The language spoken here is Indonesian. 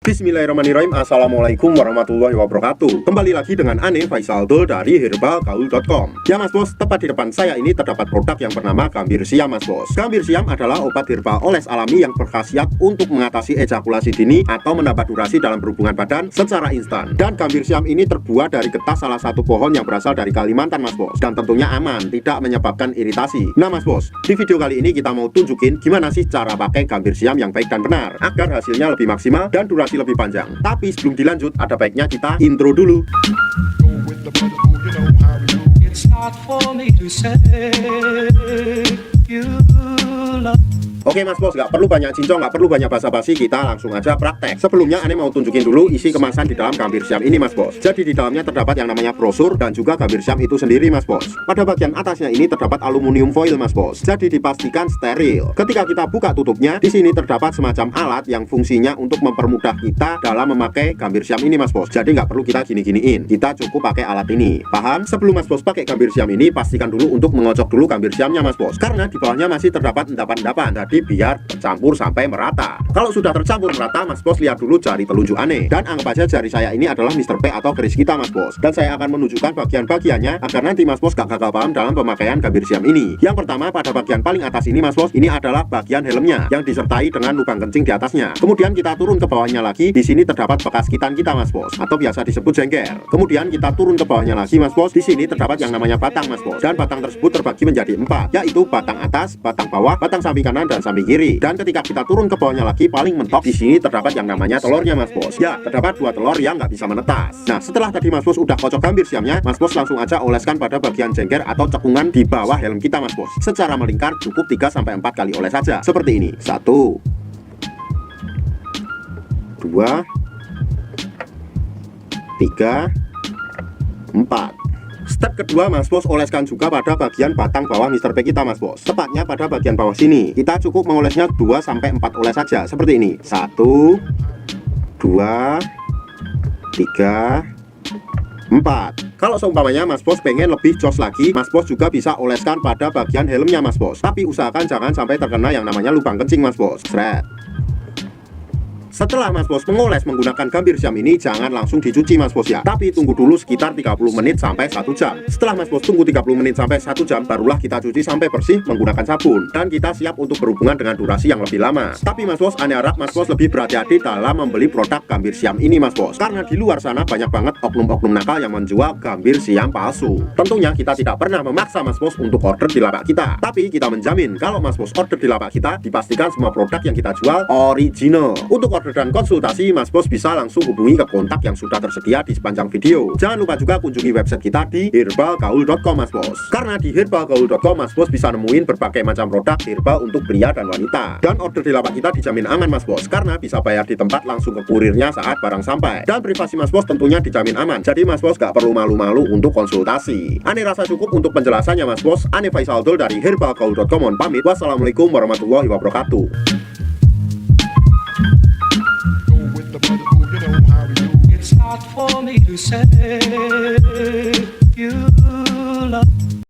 Bismillahirrahmanirrahim. Assalamualaikum warahmatullahi wabarakatuh. Kembali lagi dengan Ane Faisal Dul dari herbalgaul.com. Ya mas bos, tepat di depan saya ini terdapat produk yang bernama Gambir Siam mas bos. Gambir Siam adalah obat herbal oles alami yang berkhasiat untuk mengatasi ejakulasi dini atau menambah durasi dalam berhubungan badan secara instan. Dan Gambir Siam ini terbuat dari getah salah satu pohon yang berasal dari Kalimantan mas bos. Dan tentunya aman, tidak menyebabkan iritasi. Nah mas bos, di video kali ini kita mau tunjukin gimana sih cara pakai Gambir Siam yang baik dan benar agar hasilnya lebih maksimal dan durasi lebih panjang. Tapi sebelum dilanjut, ada baiknya kita intro dulu. Oke mas bos, nggak perlu banyak cincong, nggak perlu banyak basa-basi, kita langsung aja praktek. Sebelumnya Ane mau tunjukin dulu isi kemasan di dalam Gambir Siam ini mas bos. Jadi di dalamnya terdapat yang namanya brosur dan juga Gambir Siam itu sendiri mas bos. Pada bagian atasnya ini terdapat aluminium foil mas bos. Jadi dipastikan steril. Ketika kita buka tutupnya, di sini terdapat semacam alat yang fungsinya untuk mempermudah kita dalam memakai Gambir Siam ini mas bos. Jadi nggak perlu kita gini-giniin, kita cukup pakai alat ini. Paham? Sebelum mas bos pakai Gambir Siam ini, pastikan dulu untuk mengocok dulu Gambir Siamnya mas bos. Karena di bawahnya masih terdapat endapan-endapan. Jadi biar tercampur sampai merata. Kalau sudah tercampur merata, mas bos lihat dulu jari telunjuk Ane. Dan anggap aja jari saya ini adalah Mr. P atau keris kita mas bos. Dan saya akan menunjukkan bagian-bagiannya agar nanti mas bos gak gagal paham dalam pemakaian Gambir Siam ini. Yang pertama, pada bagian paling atas ini mas bos, ini adalah bagian helmnya yang disertai dengan lubang kencing di atasnya. Kemudian kita turun ke bawahnya lagi, di sini terdapat bekas kitan kita mas bos, atau biasa disebut jengger. Kemudian kita turun ke bawahnya lagi mas bos, di sini terdapat yang namanya batang mas bos. Dan batang tersebut terbagi menjadi 4, yaitu batang atas, batang bawah, batang samping kanan dan samping kiri. Dan ketika kita turun ke bawahnya lagi, paling mentok di sini terdapat yang namanya telurnya mas bos. Ya, terdapat 2 telur yang nggak bisa menetas. Nah, setelah tadi mas bos udah kocok Gambir Siamnya, mas bos langsung aja oleskan pada bagian jengger atau cekungan di bawah helm kita mas bos. Secara melingkar cukup 3-4 kali oles saja. Seperti ini. 1 2 3 4. Step kedua mas bos, oleskan juga pada bagian batang bawah Mr. P kita mas bos. Tepatnya pada bagian bawah sini. Kita cukup mengolesnya 2-4 oles saja. Seperti ini. 1 2 3 4. Kalau seumpamanya mas bos pengen lebih jos lagi, mas bos juga bisa oleskan pada bagian helmnya mas bos. Tapi usahakan jangan sampai terkena yang namanya lubang kencing mas bos. Sret. Setelah mas bos mengoles menggunakan Gambir Siam ini, jangan langsung dicuci mas bos ya, tapi tunggu dulu sekitar 30 menit sampai 1 jam. Setelah mas bos tunggu 30 menit sampai 1 jam, barulah kita cuci sampai bersih menggunakan sabun. Dan kita siap untuk berhubungan dengan durasi yang lebih lama. Tapi mas bos, Ane harap mas bos lebih berhati-hati dalam membeli produk Gambir Siam ini mas bos. Karena di luar sana banyak banget oknum-oknum nakal yang menjual Gambir Siam palsu. Tentunya kita tidak pernah memaksa mas bos untuk order di lapak kita. Tapi kita menjamin kalau mas bos order di lapak kita, dipastikan semua produk yang kita jual original. Untuk order dan konsultasi, mas bos bisa langsung hubungi ke kontak yang sudah tersedia di sepanjang video. Jangan lupa juga kunjungi website kita di herbalgaul.com mas bos. Karena di herbalgaul.com mas bos bisa nemuin berbagai macam produk herbal untuk pria dan wanita. Dan order di lapak kita dijamin aman mas bos, karena bisa bayar di tempat langsung ke kurirnya saat barang sampai. Dan privasi mas bos tentunya dijamin aman. Jadi mas bos gak perlu malu-malu untuk konsultasi. Ane rasa cukup untuk penjelasannya mas bos. Ane Faisal Dul dari herbalgaul.com mohon pamit. Wassalamualaikum warahmatullahi wabarakatuh. It's not for me to say